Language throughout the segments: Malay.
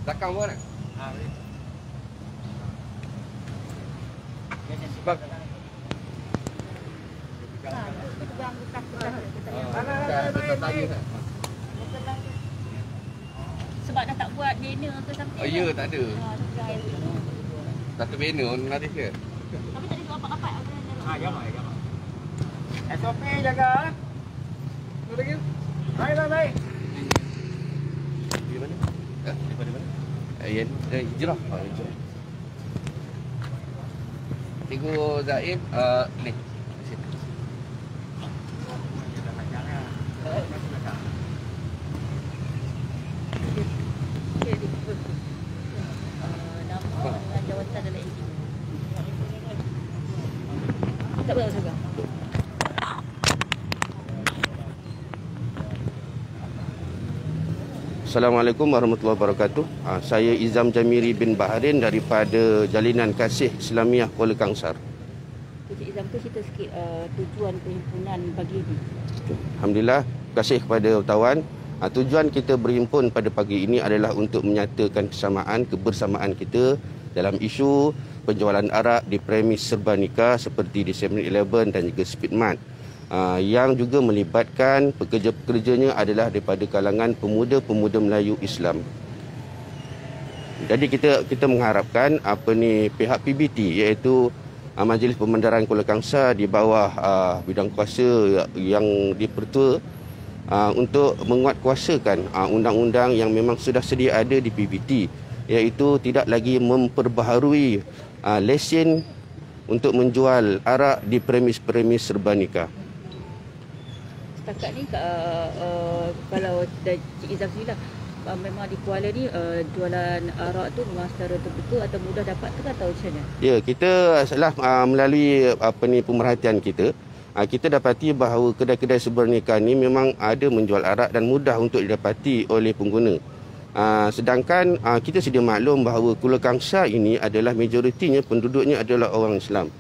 Belakang pun kan? Bang. Sebab dah tak buat banner ke sampai. Oh ya, tak ada. Satu banner nanti ke? Tapi tak ada rapat-rapat apa Jamak. SOP jaga. Tunggu lagi. Baik. Di mana? Di mana? Hijrah. Hijrah. Cikgu Zaim, ni. Nama dengan jawatan dalam NGO. Tak boleh sekarang. Assalamualaikum warahmatullahi wabarakatuh. Saya Izam Jamiri bin Baharin daripada Jalinan Kasih Islamiah Kuala Kangsar. Cik Izam tu cerita sikit tujuan perhimpunan pagi ini. Alhamdulillah, terima kasih kepada wartawan. Tujuan kita berhimpun pada pagi ini adalah untuk menyatakan kebersamaan kita dalam isu penjualan arak di premis serba nikah seperti di 7-Eleven dan juga Speedmart. Yang juga melibatkan pekerja-pekerjanya adalah daripada kalangan pemuda-pemuda Melayu Islam. Jadi kita mengharapkan pihak PBT iaitu Majlis Pemendaran Kuala Kangsar di bawah bidang kuasa yang dipertua untuk menguatkuasakan undang-undang yang memang sudah sedia ada di PBT, iaitu tidak lagi memperbaharui lesen untuk menjual arak di premis-premis serba nikah. Setakat ni kalau Cik Izam sendiri lah, memang di Kuala ni jualan arak tu memang secara terbuka atau mudah dapat ke atau macam mana? Ya, kita melalui pemerhatian kita dapati bahawa kedai-kedai serba nikah ni memang ada menjual arak dan mudah untuk didapati oleh pengguna. Sedangkan kita sedia maklum bahawa Kuala Kangsar ini adalah majoritinya penduduknya adalah orang Islam.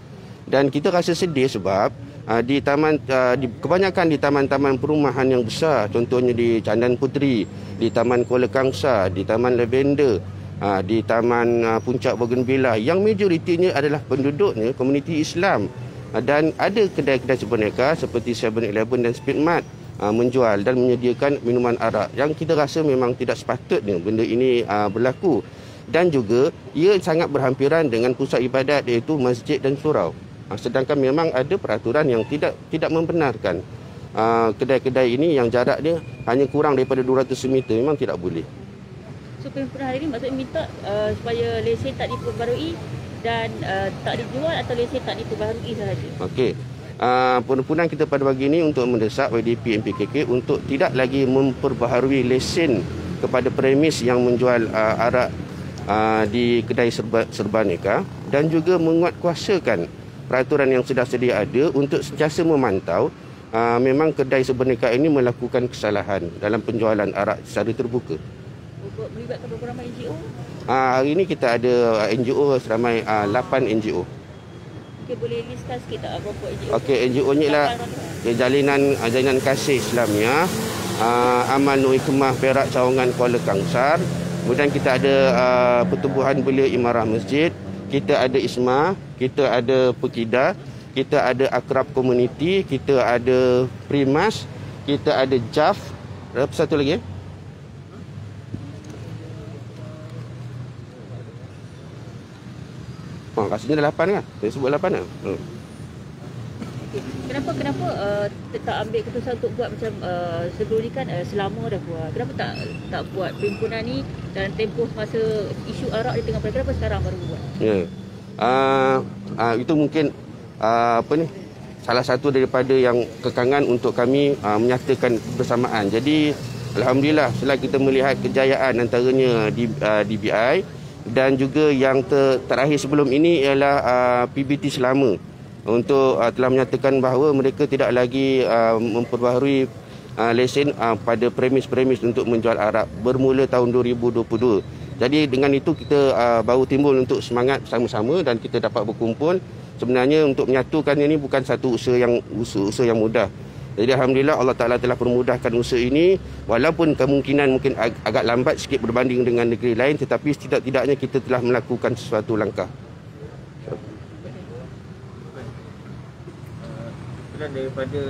Dan kita rasa sedih sebab kebanyakan di taman-taman perumahan yang besar, contohnya di Candan Puteri, di Taman Kuala Kangsar, di Taman Lavender, di Taman Puncak Bougainvillea, yang majoritinya adalah penduduknya komuniti Islam. Dan ada kedai-kedai serba nikah seperti 7-Eleven dan Speedmart menjual dan menyediakan minuman arak, yang kita rasa memang tidak sepatutnya benda ini berlaku. Dan juga ia sangat berhampiran dengan pusat ibadat iaitu masjid dan surau. Sedangkan memang ada peraturan yang tidak membenarkan kedai-kedai ini yang jarak dia hanya kurang daripada 200 meter memang tidak boleh. So perhimpunan hari ini maksudnya minta supaya lesen tak diperbarui dan tak dijual atau lesen tak diperbarui sahaja. Okey. Perhimpunan kita pada pagi ini untuk mendesak YDP MPKK untuk tidak lagi memperbaharui lesen kepada premis yang menjual arak di kedai serba nikah, dan juga menguatkuasakan peraturan yang sudah sedia ada untuk sentiasa memantau memang kedai serba nikah ini melakukan kesalahan dalam penjualan arak secara terbuka. Melibatkan beberapa ramai NGO? Hari ini kita ada NGO seramai 8 NGO. Okey, boleh listkan sikit tak berapa NGO? Okey, NGO-nya ialah Jalinan Kasih Islamiah, Amal Nur Hikmah Perak Cawangan Kuala Kangsar. Kemudian kita ada Pertubuhan Belia Imarah Masjid, kita ada ISMA, kita ada Pekida, kita ada Akrab Community, kita ada Primas, kita ada JAF. Berapa satu lagi? Rasanya dah 8 kan? Saya sebut 8 kan? Kenapa tak ambil keputusan untuk buat macam sebelum ni kan selama dah buat. Kenapa tak buat perhimpunan ni dalam tempoh masa isu arak di tengah perang? Kenapa sekarang baru buat? Ya. Itu mungkin salah satu daripada yang kekangan untuk kami menyatakan kebersamaan. Jadi alhamdulillah setelah kita melihat kejayaan antaranya di DBI dan juga yang terakhir sebelum ini ialah PBT Selama untuk telah menyatakan bahawa mereka tidak lagi memperbaharui lesen pada premis-premis untuk menjual arak bermula tahun 2022. Jadi dengan itu kita baru timbul untuk semangat bersama-sama dan kita dapat berkumpul. Sebenarnya untuk menyatukan ini bukan satu usaha yang mudah. Jadi alhamdulillah Allah Taala telah permudahkan usaha ini, walaupun kemungkinan mungkin agak lambat sikit berbanding dengan negeri lain, tetapi setidak-tidaknya kita telah melakukan sesuatu langkah. Kemudian daripada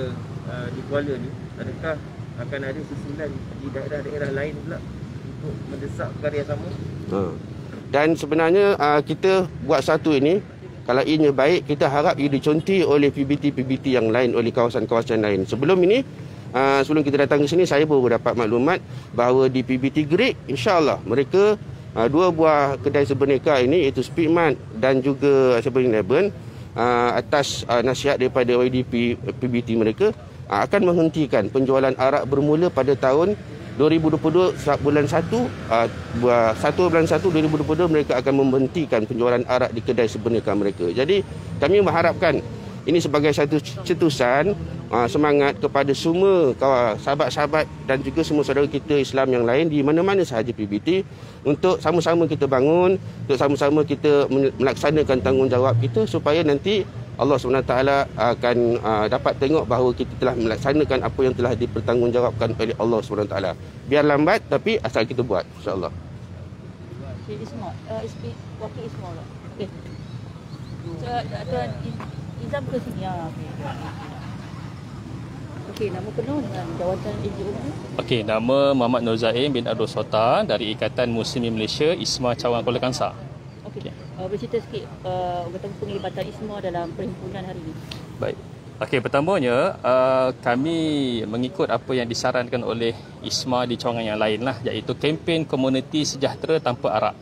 di Kuala ni, adakah akan ada susulan di daerah-daerah lain pula untuk mendesak perkara yang sama? Dan sebenarnya kita buat satu ini, kalau ianya baik, kita harap ia dicontohi oleh PBT-PBT yang lain, oleh kawasan-kawasan lain. Sebelum ini, sebelum kita datang ke sini, saya baru dapat maklumat bahawa di PBT Great, insya-Allah mereka 2 buah kedai Sebenarnya ini, iaitu Speedmart dan juga 7-Eleven, atas nasihat daripada YDP PBT mereka, akan menghentikan penjualan arak bermula pada tahun 2022 bulan 1 bulan 1 2022 mereka akan menghentikan penjualan arak di kedai Sebenarnya mereka. Jadi kami mengharapkan ini sebagai satu cetusan semangat kepada semua sahabat-sahabat dan juga semua saudara kita Islam yang lain di mana-mana sahaja PBT, untuk sama-sama kita bangun, untuk sama-sama kita melaksanakan tanggungjawab kita supaya nanti Allah SWT akan dapat tengok bahawa kita telah melaksanakan apa yang telah dipertanggungjawabkan oleh Allah SWT. Biar lambat tapi asal kita buat, insya-Allah. Ismail, wakil Ismail. Okey. Tuan Izam ke sini ya. Okey, nama penuh dengan jawatan NGO ni. Okey, nama Muhammad Nur Zaim bin Abdul Sultan dari Ikatan Muslimin Malaysia ISMA Cawangan Kuala Kangsar. Okey. Bercerita sikit tentang penglibatan ISMA dalam perhimpunan hari ini. Baik. Okey, pertamanya kami mengikut apa yang disarankan oleh ISMA di cawangan yang lain lah, iaitu kempen komuniti sejahtera tanpa arak,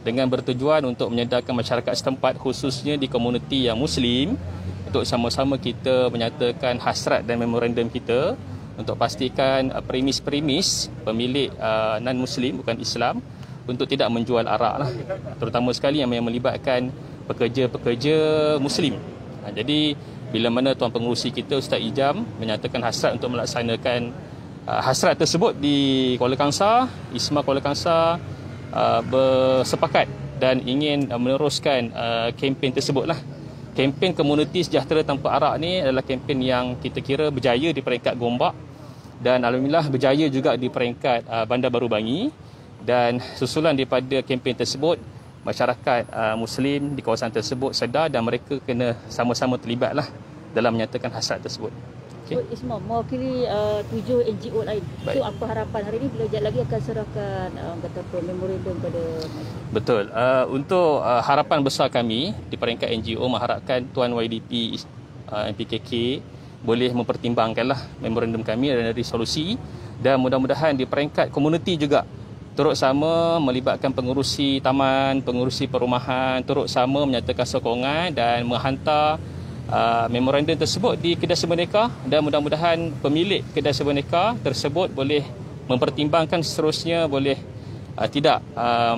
dengan bertujuan untuk menyedarkan masyarakat setempat khususnya di komuniti yang Muslim, untuk sama-sama kita menyatakan hasrat dan memorandum kita untuk pastikan premis-premis pemilik non-Muslim bukan Islam untuk tidak menjual arak lah, terutama sekali yang melibatkan pekerja-pekerja Muslim. Jadi bila mana Tuan Pengerusi kita Ustaz Ijam menyatakan hasrat untuk melaksanakan hasrat tersebut di Kuala Kangsar, ISMA Kuala Kangsar bersepakat dan ingin meneruskan kempen tersebut lah. Kempen komuniti sejahtera tanpa arak ni adalah kempen yang kita kira berjaya di peringkat Gombak dan alhamdulillah berjaya juga di peringkat Bandar Baru Bangi. Dan susulan daripada kempen tersebut, masyarakat Muslim di kawasan tersebut sedar dan mereka kena sama-sama terlibatlah dalam menyatakan hasrat tersebut. Okay. Ismail mewakili 7 NGO lain. Baik. So apa harapan hari ini bila sekejap lagi akan serahkan memorandum pada Betul. Untuk harapan besar kami di peringkat NGO mengharapkan Tuan YDP MPKK boleh mempertimbangkanlah memorandum kami dan resolusi, dan mudah-mudahan di peringkat komuniti juga turut sama melibatkan pengurusi taman, pengurusi perumahan, turut sama menyatakan sokongan dan menghantar memorandum tersebut di kedai Sebenarnya, dan mudah-mudahan pemilik kedai Sebenarnya tersebut boleh mempertimbangkan seterusnya boleh tidak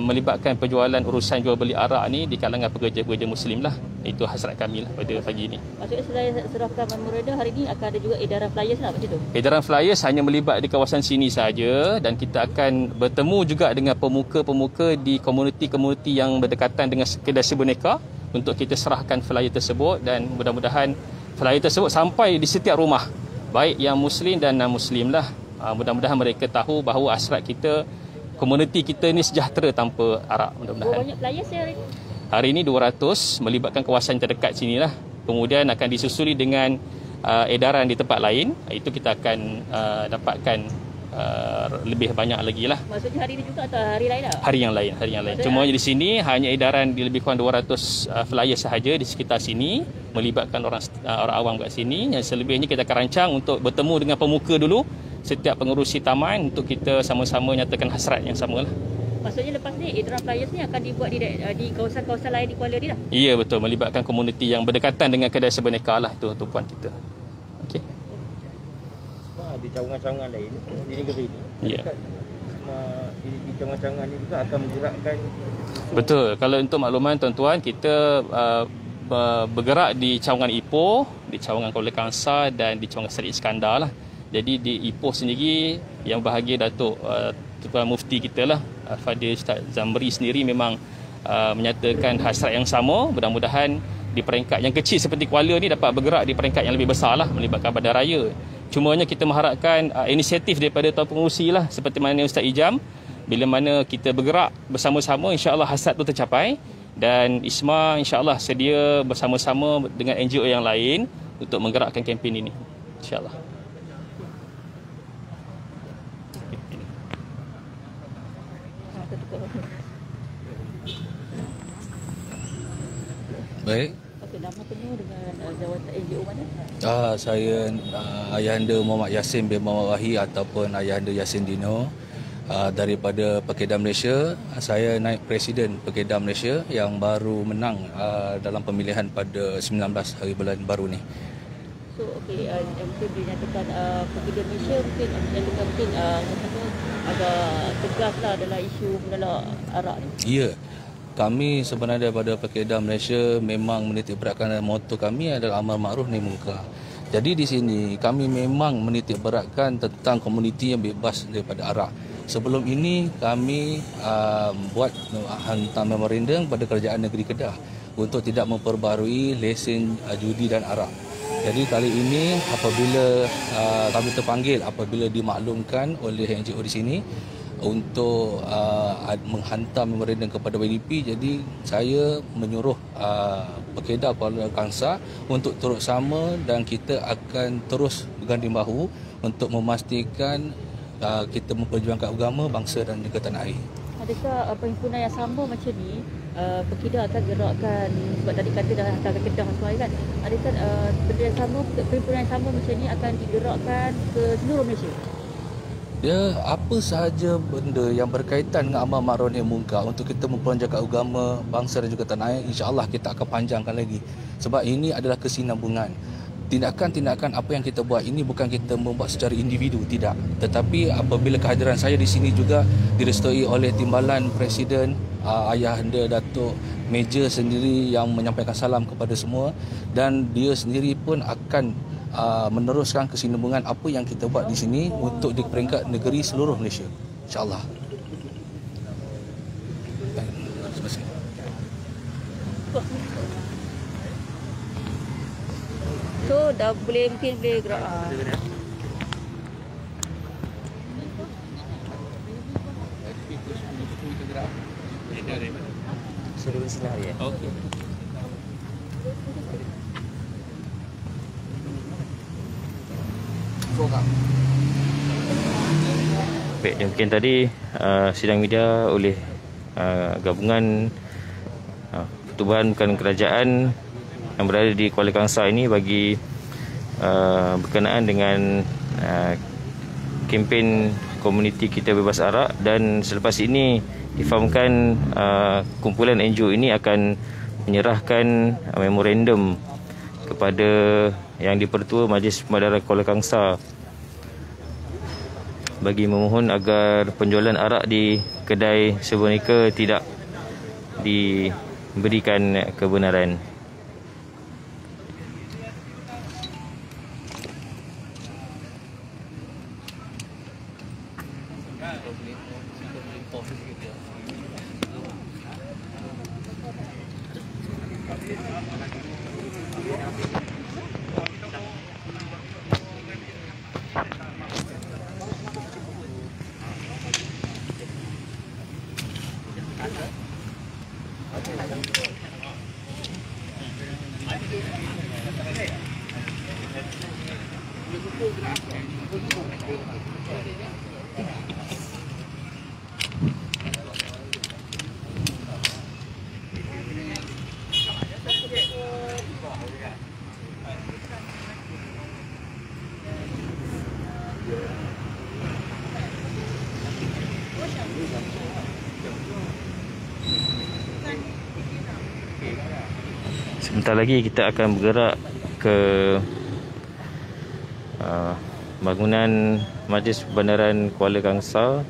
melibatkan penjualan urusan jual beli arak ni di kalangan pekerja-pekerja Muslim lah. Itu hasrat kami lah pada pagi ini. Maksudnya selain serahkan memorandum, hari ini akan ada juga edaran flyers lah macam tu? Edaran flyers hanya melibat di kawasan sini saja, dan kita akan bertemu juga dengan pemuka-pemuka di komuniti-komuniti yang berdekatan dengan kedai Sebenarnya untuk kita serahkan flyer tersebut, dan mudah-mudahan flyer tersebut sampai di setiap rumah, baik yang Muslim dan non-Muslim lah. Mudah-mudahan mereka tahu bahawa hasrat kita, komuniti kita ni sejahtera tanpa arak. Mudah-mudahan. Berapa banyak flyers hari ini? Hari ini 200 melibatkan kawasan terdekat sinilah. Kemudian akan disusuli dengan edaran di tempat lain. Itu kita akan dapatkan lebih banyak lagi lah. Maksudnya hari ini juga atau hari lain lah? Hari yang lain. Cuma di sini hanya edaran di lebih kurang 200 flyer sahaja di sekitar sini, melibatkan orang awam kat sini. Yang selebihnya kita akan rancang untuk bertemu dengan pemuka dulu, setiap pengurusi taman, untuk kita sama-sama nyatakan hasrat yang sama lah. Maksudnya lepas ni edaran flyers ni akan dibuat di kawasan-kawasan lain di Kuala ni lah? Ya, betul, melibatkan komuniti yang berdekatan dengan kedai Sebenarnya lah, itu tumpuan kita. Okey. Di cawangan-cawangan lain di negeri ini. Ya. Di cawangan-cawangan ini juga akan menggerakkan. Betul. Kalau untuk makluman tuan-tuan, kita bergerak di cawangan Ipoh, di cawangan Kuala Kangsar dan di cawangan Seri Iskandar lah. Jadi di Ipoh sendiri yang bahagia Datuk Tuan Mufti kita lah, Fadil Ustaz Zamri sendiri memang menyatakan hasrat yang sama. Mudah-mudahan di peringkat yang kecil seperti Kuala ni dapat bergerak di peringkat yang lebih besar lah, melibatkan Bandaraya. Cumanya kita mengharapkan inisiatif daripada Tuan Pengerusi lah, seperti mana Ustaz Ijam, bila mana kita bergerak bersama-sama, insya-Allah hasad itu tercapai, dan ISMA insya-Allah sedia bersama-sama dengan NGO yang lain untuk menggerakkan kempen ini, insya-Allah. Baik. Okey, nama penuh dengan jawatan NGO mana? Saya Ayahanda Muhammad Yassin bin Muhammad Wahid ataupun Ayahanda Yassin Dino daripada Pekedah Malaysia. Saya naib Presiden Pekedah Malaysia yang baru menang dalam pemilihan pada 19 hari bulan baru ni. So okey, mungkin dinyatakan Pekedah Malaysia mungkin menyatakan mungkin agak tegas lah dalam isu menolak arak ni. Ya. Kami sebenarnya daripada Pekedah Malaysia memang menitik beratkan moto kami adalah amal makruf nahi munkar. Jadi di sini kami memang menitik beratkan tentang komuniti yang bebas daripada arak. Sebelum ini kami buat hantar memorandum kepada Kerajaan Negeri Kedah untuk tidak memperbarui lesen judi dan arak. Jadi kali ini apabila kami terpanggil, apabila dimaklumkan oleh NGO di sini untuk menghantar memorandum kepada YDP, jadi saya menyuruh Pekedah Kuala Kangsar untuk turut sama, dan kita akan terus berganding bahu untuk memastikan kita memperjuangkan agama, bangsa dan juga tanah air. Adakah perhimpunan yang sama macam ni Pekedah akan gerakkan, sebab tadi kata dah hantar ke Kedah semuanya kan, adakah benda yang sama, perhimpunan yang sama macam ni akan digerakkan ke seluruh Malaysia? Ya, apa sahaja benda yang berkaitan dengan amal makruf nahi munkar untuk kita memperjuangkan agama, bangsa dan juga tanah air, insya-Allah kita akan panjangkan lagi. Sebab ini adalah kesinambungan. Tindakan-tindakan apa yang kita buat ini bukan kita membuat secara individu, tidak. Tetapi apabila kehadiran saya di sini juga direstui oleh Timbalan Presiden, Ayahanda Datuk Meja sendiri yang menyampaikan salam kepada semua, dan dia sendiri pun akan meneruskan kesinambungan apa yang kita buat di sini untuk di peringkat negeri seluruh Malaysia, insya-Allah. Terima kasih. So dah boleh, mungkin boleh gerak. Okey. Baik, demikian tadi sidang media oleh gabungan pertubuhan bukan kerajaan yang berada di Kuala Kangsar ini bagi berkenaan dengan kempen komuniti kita bebas arak, dan selepas ini difahamkan kumpulan NGO ini akan menyerahkan memorandum kepada Yang di-Pertua Majlis Pemadaran Kuala Kangsar bagi memohon agar penjualan arak di kedai sebenarnya tidak diberikan kebenaran. Sebentar lagi kita akan bergerak ke bangunan Majlis Bandaran Kuala Kangsar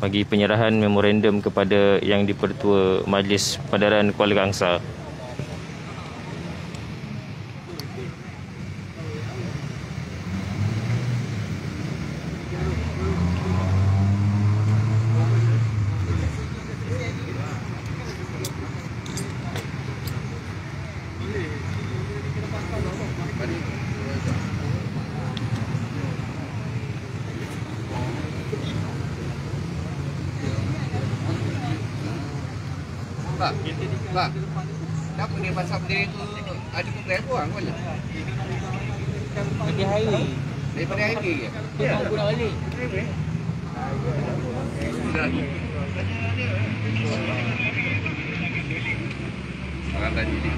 bagi penyerahan memorandum kepada Yang di-Pertua Majlis Bandaran Kuala Kangsar. Pak. Pak. Kenapa dia pasal benda tu ada program buang kan? Di highway. Daripada highway ke? Ya. Kau pulang balik. Orang tadi ni.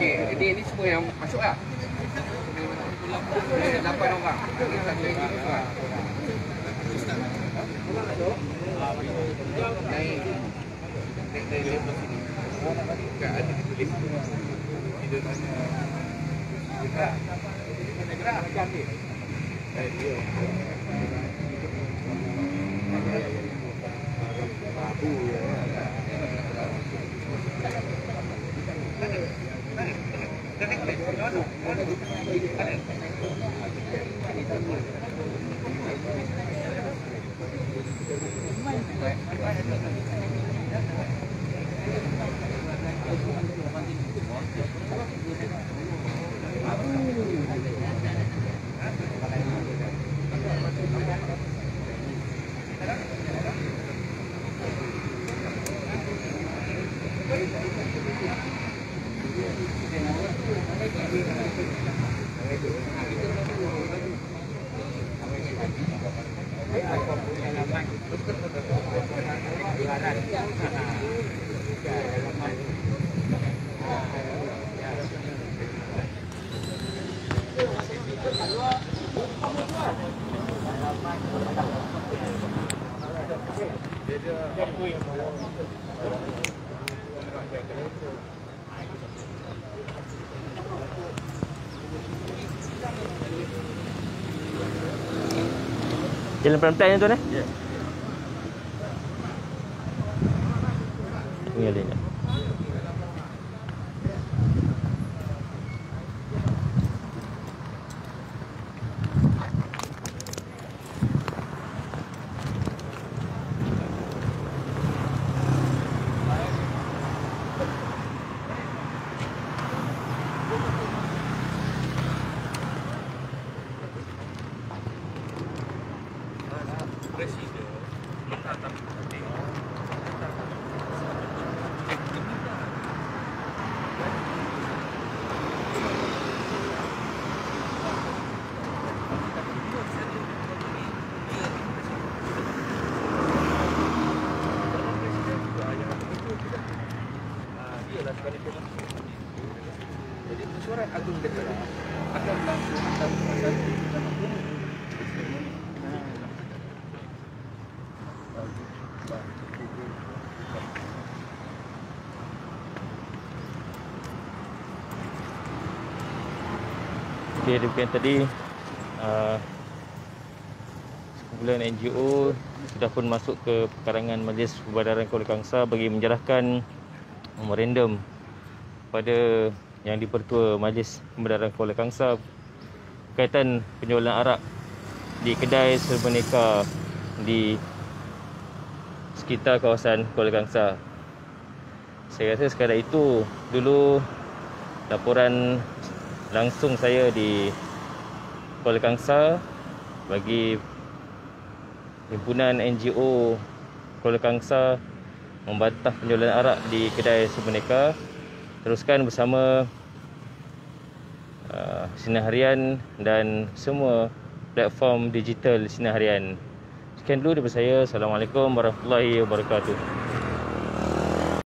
Okey, ini semua yang masuk lah. 8 orang. Ini satu lagi tuan. Naik level sini. Bukan ada ditulis. Dia tanya. Gerak macam ni. Dia. Jalan pelan-pelan tuan eh? Ya. Ini ada. Presiden minta tapi tengok jadi mesyuarat agung negara akan langsung akan Okey, demikian tadi sekumpulan NGO sudah pun masuk ke pekarangan Majlis Perubadaran Kuala Kangsar bagi menyerahkan memorandum pada Yang di-Pertua Majlis Perubadaran Kuala Kangsar berkaitan penjualan arak di kedai Serboneka di sekitar kawasan Kuala Kangsar. Saya rasa sekadar itu dulu laporan langsung saya di Kuala Kangsar bagi himpunan NGO Kuala Kangsar membantah penjualan arak di kedai Serboneka. Teruskan bersama Sinar Harian dan semua platform digital Sinar Harian. Sekian dulu daripada saya. Assalamualaikum warahmatullahi wabarakatuh.